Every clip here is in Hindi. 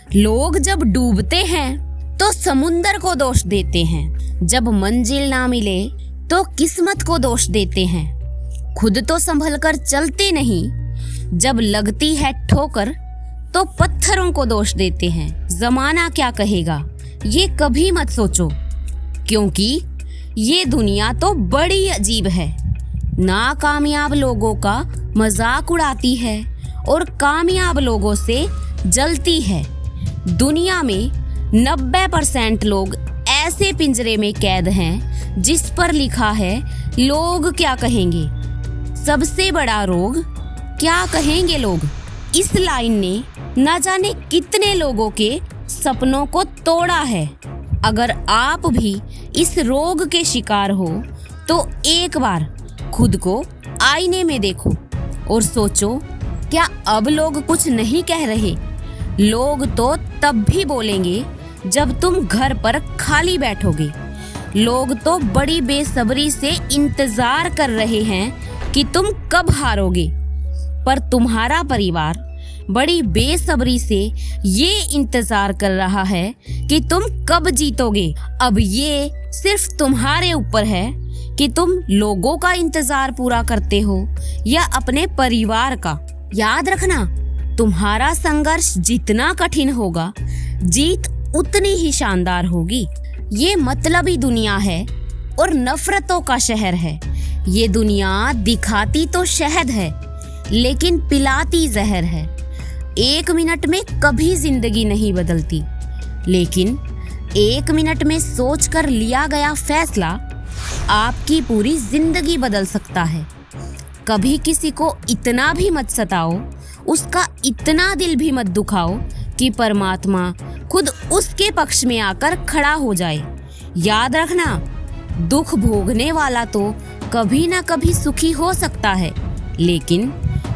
लोग जब डूबते हैं तो समुंदर को दोष देते हैं, जब मंजिल ना मिले तो किस्मत को दोष देते हैं। खुद तो संभल कर चलते नहीं, जब लगती है ठोकर तो पत्थरों को दोष देते हैं। जमाना क्या कहेगा ये कभी मत सोचो, क्योंकि ये दुनिया तो बड़ी अजीब है। नाकामयाब लोगों का मजाक उड़ाती है और कामयाब लोगों से जलती है। दुनिया में 90% लोग ऐसे पिंजरे में कैद हैं जिस पर लिखा है लोग क्या कहेंगे। सबसे बड़ा रोग क्या कहेंगे लोग। इस लाइन ने न जाने कितने लोगों के सपनों को तोड़ा है। अगर आप भी इस रोग के शिकार हो तो एक बार खुद को आईने में देखो और सोचो, क्या अब लोग कुछ नहीं कह रहे? लोग तो तब भी बोलेंगे जब तुम घर पर खाली बैठोगे। लोग तो बड़ी बेसब्री से इंतजार कर रहे हैं कि तुम कब हारोगे, पर तुम्हारा परिवार बड़ी बेसब्री से ये इंतजार कर रहा है कि तुम कब जीतोगे। अब ये सिर्फ तुम्हारे ऊपर है कि तुम लोगों का इंतजार पूरा करते हो या अपने परिवार का। याद रखना, तुम्हारा संघर्ष जितना कठिन होगा, जीत उतनी ही शानदार होगी। ये मतलबी दुनिया है और नफरतों का शहर है। ये दुनिया दिखाती तो शहद है, लेकिन पिलाती जहर है। 1 मिनट में कभी जिंदगी नहीं बदलती, लेकिन 1 मिनट में सोच कर लिया गया फैसला आपकी पूरी जिंदगी बदल सकता है। कभी किसी को इतना भी मत सताओ, उसका इतना दिल भी मत दुखाओ कि परमात्मा खुद उसके पक्ष में आकर खड़ा हो जाए। याद रखना, दुख भोगने वाला तो कभी ना कभी सुखी हो सकता है, लेकिन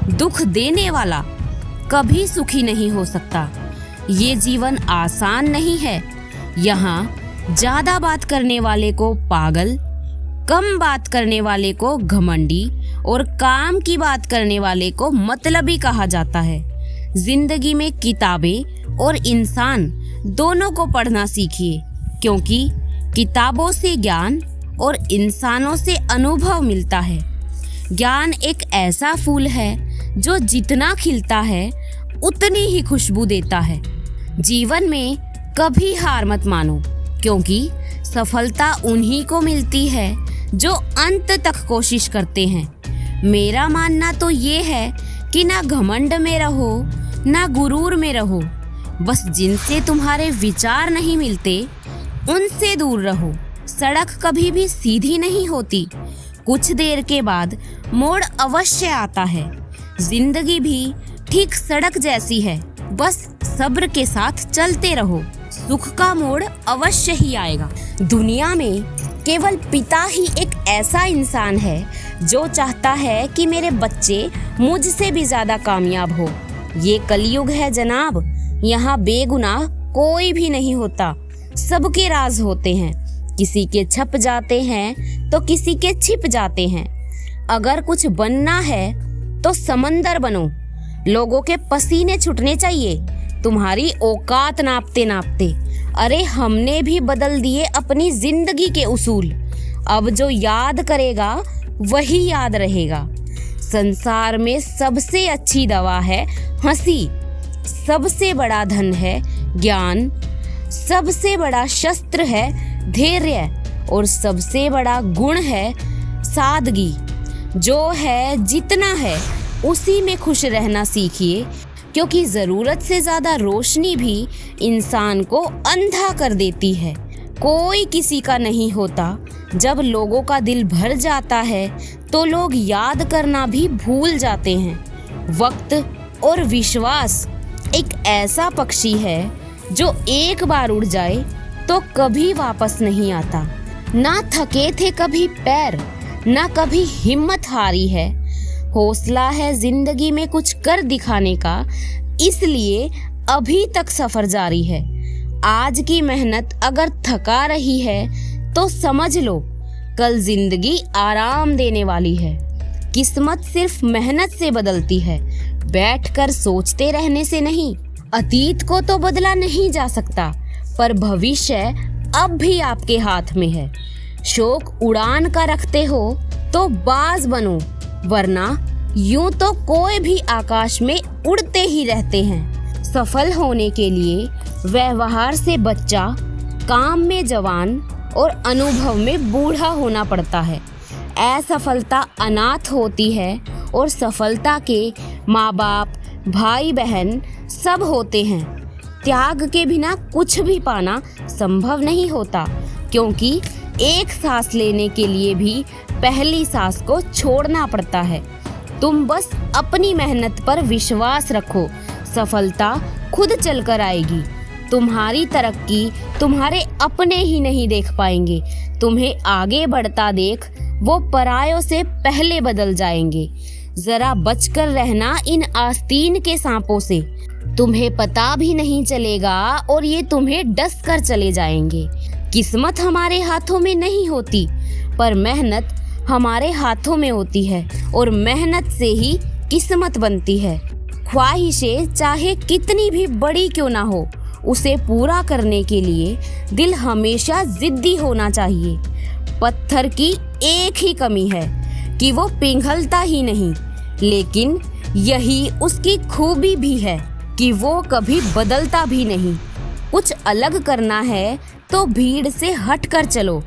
दुख देने वाला कभी सुखी नहीं हो सकता। ये जीवन आसान नहीं है। यहाँ ज्यादा बात करने वाले को पागल, कम बात करने वाले को घमंडी और काम की बात करने वाले को मतलबी कहा जाता है। जिंदगी में किताबें और इंसान दोनों को पढ़ना सीखिए, क्योंकि किताबों से ज्ञान और इंसानों से अनुभव मिलता है। ज्ञान एक ऐसा फूल है जो जितना खिलता है उतनी ही खुशबू देता है। जीवन में कभी हार मत मानो, क्योंकि सफलता उन्हीं को मिलती है जो अंत तक कोशिश करते हैं। मेरा मानना तो ये है कि ना घमंड में रहो ना गुरूर में रहो। बस जिनसे तुम्हारे विचार नहीं मिलते उनसे दूर रहो। सड़क कभी भी सीधी नहीं होती, कुछ देर के बाद मोड़ अवश्य आता है। जिंदगी भी ठीक सड़क जैसी है, बस सब्र के साथ चलते रहो, सुख का मोड़ अवश्य ही आएगा। दुनिया में केवल पिता ही एक ऐसा इंसान है जो चाहता है कि मेरे बच्चे मुझसे भी ज्यादा कामयाब हो। ये कलयुग है जनाब, यहाँ बेगुनाह कोई भी नहीं होता, सबके राज होते हैं। किसी के छप जाते हैं तो किसी के छिप जाते हैं। अगर कुछ बनना है तो समंदर बनो। लोगों के पसीने छूटने चाहिए तुम्हारी औकात नापते नापते। अरे हमने भी बदल दिए अपनी जिंदगी के उसूल। अब जो याद करेगा वही याद रहेगा। संसार में सबसे अच्छी दवा है हंसी, सबसे बड़ा धन है ज्ञान, सबसे बड़ा शस्त्र है धैर्य और सबसे बड़ा गुण है सादगी। जो है जितना है उसी में खुश रहना सीखिए, क्योंकि जरूरत से ज्यादा रोशनी भी इंसान को अंधा कर देती है। कोई किसी का नहीं होता। जब लोगों का दिल भर जाता है तो लोग याद करना भी भूल जाते हैं। वक्त और विश्वास एक ऐसा पक्षी है जो एक बार उड़ जाए तो कभी वापस नहीं आता। ना थके थे कभी पैर, ना कभी हिम्मत हारी है। हौसला है जिंदगी में कुछ कर दिखाने का, इसलिए अभी तक सफर जारी है। आज की मेहनत अगर थका रही है तो समझ लो कल जिंदगी आराम देने वाली है। किस्मत सिर्फ मेहनत से बदलती है, बैठकर सोचते रहने से नहीं। अतीत को तो बदला नहीं जा सकता, पर भविष्य अब भी आपके हाथ में है। शौक उड़ान का रखते हो तो बाज बनो, वरना यूं तो कोई भी आकाश में उड़ते ही रहते हैं। सफल होने के लिए व्यवहार से बच्चा, काम में जवान और अनुभव में बूढ़ा होना पड़ता है। असफलता अनाथ होती है और सफलता के माँ बाप, भाई बहन सब होते हैं। त्याग के बिना कुछ भी पाना संभव नहीं होता, क्योंकि एक सांस लेने के लिए भी पहली सांस को छोड़ना पड़ता है। तुम बस अपनी मेहनत पर विश्वास रखो, सफलता खुद चलकर आएगी। तुम्हारी तरक्की तुम्हारे अपने ही नहीं देख पाएंगे, तुम्हें आगे बढ़ता देख वो परायों से पहले बदल जाएंगे। जरा बचकर रहना इन आस्तीन के सांपों से, तुम्हें पता भी नहीं चलेगा और ये तुम्हें डस कर चले जाएंगे। किस्मत हमारे हाथों में नहीं होती, पर मेहनत हमारे हाथों में होती है और मेहनत से ही किस्मत बनती है। ख्वाहिशें चाहे कितनी भी बड़ी क्यों ना हो, उसे पूरा करने के लिए दिल हमेशा जिद्दी होना चाहिए। पत्थर की एक ही कमी है कि वो पिघलता ही नहीं, लेकिन यही उसकी खूबी भी है कि वो कभी बदलता भी नहीं। कुछ अलग करना है तो भीड़ से हटकर चलो।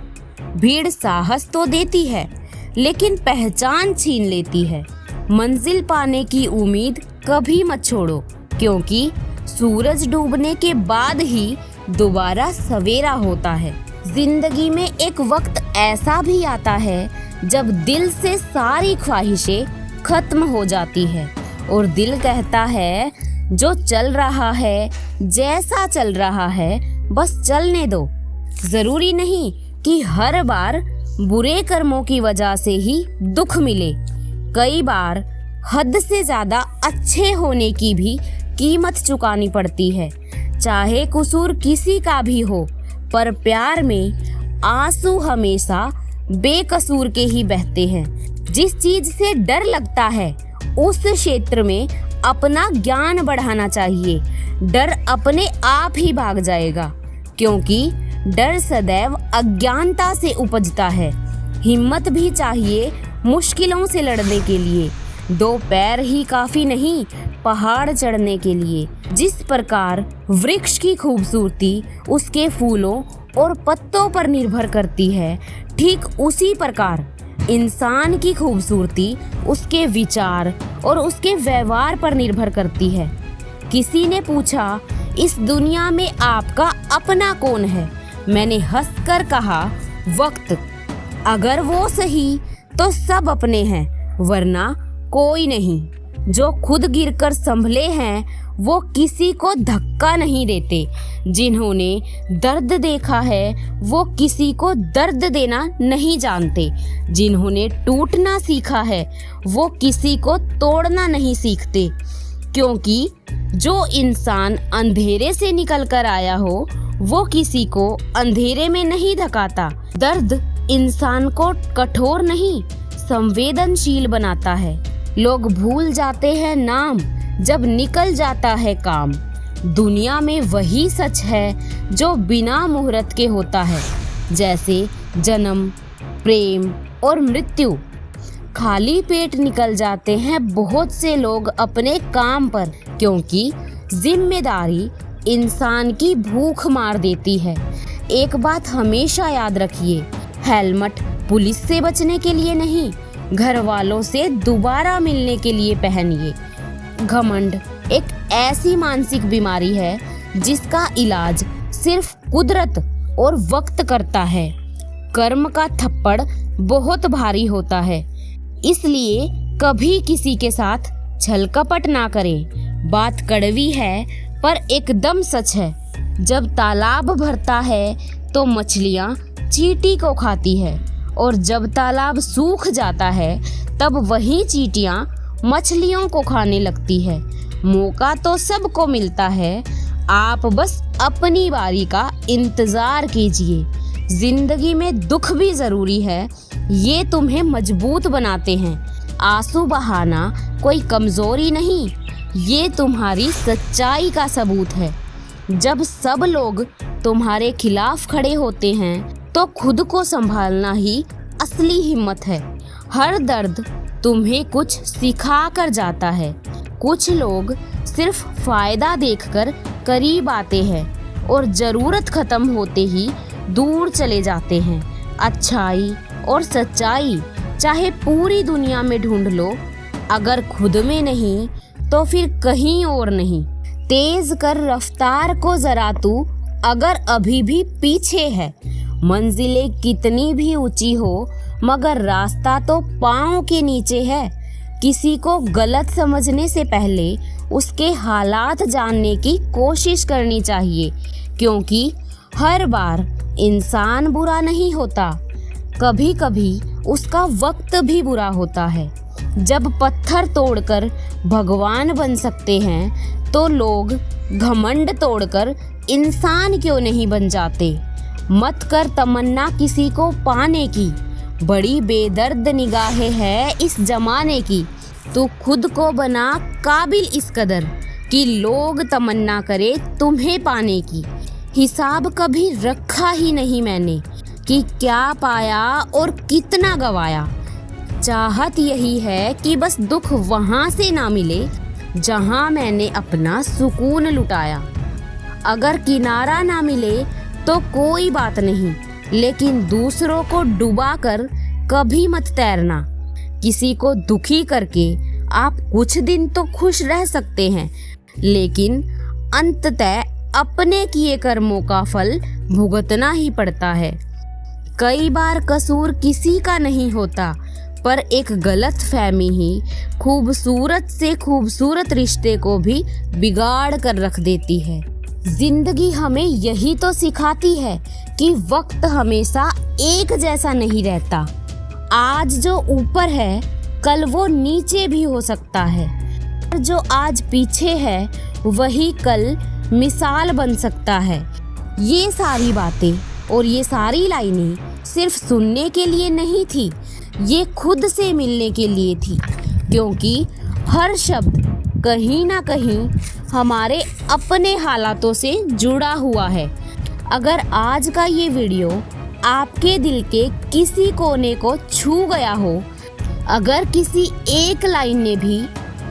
भीड़ साहस तो देती है, लेकिन पहचान छीन लेती है। मंजिल पाने की उम्मीद कभी मत छोड़ो, क्योंकि सूरज डूबने के बाद ही दोबारा सवेरा होता है। जिंदगी में एक वक्त ऐसा भी आता है जब दिल से सारी ख्वाहिशें खत्म हो जाती है और दिल कहता है जो चल रहा है, जैसा चल रहा है, बस चलने दो। जरूरी नहीं कि हर बार बुरे कर्मों की वजह से ही दुख मिले। कई बार हद से ज्यादा अच्छे होने की भी कीमत चुकानी पड़ती है। चाहे कसूर किसी का भी हो, पर प्यार में आंसू हमेशा बेकसूर के ही बहते हैं। जिस चीज से डर लगता है उस क्षेत्र में अपना ज्ञान बढ़ाना चाहिए। डर अपने आप ही भाग जाएगा, क्योंकि डर सदैव अज्ञानता से उपजता है। हिम्मत भी चाहिए मुश्किलों से लड़ने के लिए। दो पैर ही काफी नहीं पहाड़ चढ़ने के लिए। जिस प्रकार वृक्ष की खूबसूरती उसके फूलों और पत्तों पर निर्भर करती है, ठीक उसी प्रकार इंसान की खूबसूरती उसके विचार और उसके व्यवहार पर निर्भर करती है। किसी ने पूछा, इस दुनिया में आपका अपना कौन है? मैंने हंसकर कहा, वक्त। अगर वो सही तो सब अपने हैं, वरना कोई नहीं। जो खुद गिरकर संभले हैं वो किसी को धक्का नहीं देते। जिन्होंने दर्द देखा है वो किसी को दर्द देना नहीं जानते। जिन्होंने टूटना सीखा है वो किसी को तोड़ना नहीं सीखते, क्योंकि जो इंसान अंधेरे से निकल कर आया हो वो किसी को अंधेरे में नहीं धकाता। दर्द इंसान को कठोर नहीं, संवेदनशील बनाता है। लोग भूल जाते हैं नाम जब निकल जाता है काम। दुनिया में वही सच है जो बिना मुहूर्त के होता है, जैसे जन्म, प्रेम और मृत्यु। खाली पेट निकल जाते हैं बहुत से लोग अपने काम पर, क्योंकि जिम्मेदारी इंसान की भूख मार देती है। एक बात हमेशा याद रखिए, हेलमेट पुलिस से बचने के लिए नहीं, घर वालों से दोबारा मिलने के लिए पहनिए। घमंड एक ऐसी मानसिक बीमारी है जिसका इलाज सिर्फ कुदरत और वक्त करता है। कर्म का थप्पड़ बहुत भारी होता है, इसलिए कभी किसी के साथ छल कपट ना करें। बात कड़वी है पर एकदम सच है। जब तालाब भरता है तो मछलियाँ चींटी को खाती है, और जब तालाब सूख जाता है तब वही चींटियाँ मछलियों को खाने लगती है। मौका तो सबको मिलता है, आप बस अपनी बारी का इंतजार कीजिए। जिंदगी में दुख भी जरूरी है, ये तुम्हें मजबूत बनाते हैं। आंसू बहाना कोई कमजोरी नहीं, ये तुम्हारी सच्चाई का सबूत है। जब सब लोग तुम्हारे खिलाफ खड़े होते हैं तो खुद को संभालना ही असली हिम्मत है। हर दर्द तुम्हें कुछ सिखा कर जाता है। कुछ लोग सिर्फ फायदा देखकर करीब आते हैं और ज़रूरत ख़त्म होते ही दूर चले जाते हैं। अच्छाई और सच्चाई चाहे पूरी दुनिया में ढूंढ लो, अगर खुद में नहीं तो फिर कहीं और नहीं। तेज कर रफ्तार को जरा तू, अगर अभी भी पीछे है। मंजिलें कितनी भी ऊंची हो मगर रास्ता तो पाँव के नीचे है। किसी को गलत समझने से पहले उसके हालात जानने की कोशिश करनी चाहिए, क्योंकि हर बार इंसान बुरा नहीं होता, कभी कभी उसका वक्त भी बुरा होता है। जब पत्थर तोड़कर भगवान बन सकते हैं तो लोग घमंड तोड़कर इंसान क्यों नहीं बन जाते। मत कर तमन्ना किसी को पाने की, बड़ी बेदर्द निगाहें है इस जमाने की। तू खुद को बना काबिल इस कदर कि लोग तमन्ना करे तुम्हें पाने की। हिसाब कभी रखा ही नहीं मैंने कि क्या पाया और कितना गवाया। चाहत यही है कि बस दुख वहाँ से ना मिले जहाँ मैंने अपना सुकून लुटाया। अगर किनारा ना मिले तो कोई बात नहीं, लेकिन दूसरों को डुबाकर कभी मत तैरना। किसी को दुखी करके आप कुछ दिन तो खुश रह सकते हैं, लेकिन अंततः अपने किए कर्मों का फल भुगतना ही पड़ता है। कई बार कसूर किसी का नहीं होता, पर एक गलत फहमी ही खूबसूरत से खूबसूरत रिश्ते को भी बिगाड़ कर रख देती है। जिंदगी हमें यही तो सिखाती है कि वक्त हमेशा एक जैसा नहीं रहता। आज जो ऊपर है कल वो नीचे भी हो सकता है। जो आज पीछे है वही कल मिसाल बन सकता है। ये सारी बातें और ये सारी लाइनें सिर्फ सुनने के लिए नहीं थी, ये खुद से मिलने के लिए थी, क्योंकि हर शब्द कहीं ना कहीं हमारे अपने हालातों से जुड़ा हुआ है। अगर आज का ये वीडियो आपके दिल के किसी कोने को छू गया हो, अगर किसी एक लाइन ने भी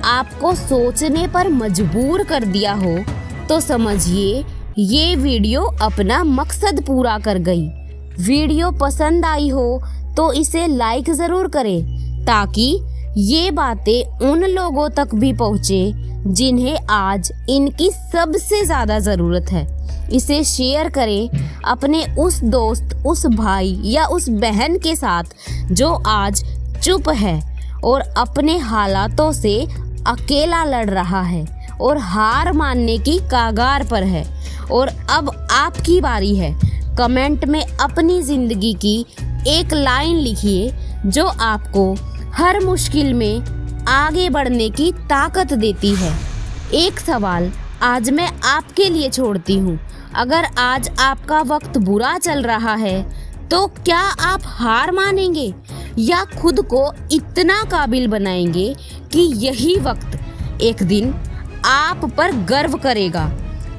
आपको सोचने पर मजबूर कर दिया हो, तो समझिए ये वीडियो अपना मकसद पूरा कर गई। वीडियो पसंद आई हो तो इसे लाइक ज़रूर करें, ताकि ये बातें उन लोगों तक भी पहुँचे जिन्हें आज इनकी सबसे ज़्यादा ज़रूरत है। इसे शेयर करें अपने उस दोस्त, उस भाई या उस बहन के साथ जो आज चुप है और अपने हालातों से अकेला लड़ रहा है और हार मानने की कागार पर है। और अब आपकी बारी है। कमेंट में अपनी ज़िंदगी की एक लाइन लिखिए जो आपको हर मुश्किल में आगे बढ़ने की ताकत देती है। एक सवाल आज मैं आपके लिए छोड़ती हूँ। अगर आज आपका वक्त बुरा चल रहा है तो क्या आप हार मानेंगे या खुद को इतना काबिल बनाएंगे कि यही वक्त एक दिन आप पर गर्व करेगा।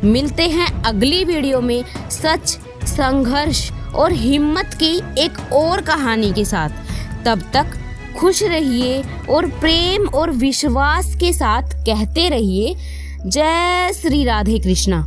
मिलते हैं अगली वीडियो में सच, संघर्ष और हिम्मत की एक और कहानी के साथ। तब तक खुश रहिए और प्रेम और विश्वास के साथ कहते रहिए, जय श्री राधे कृष्णा।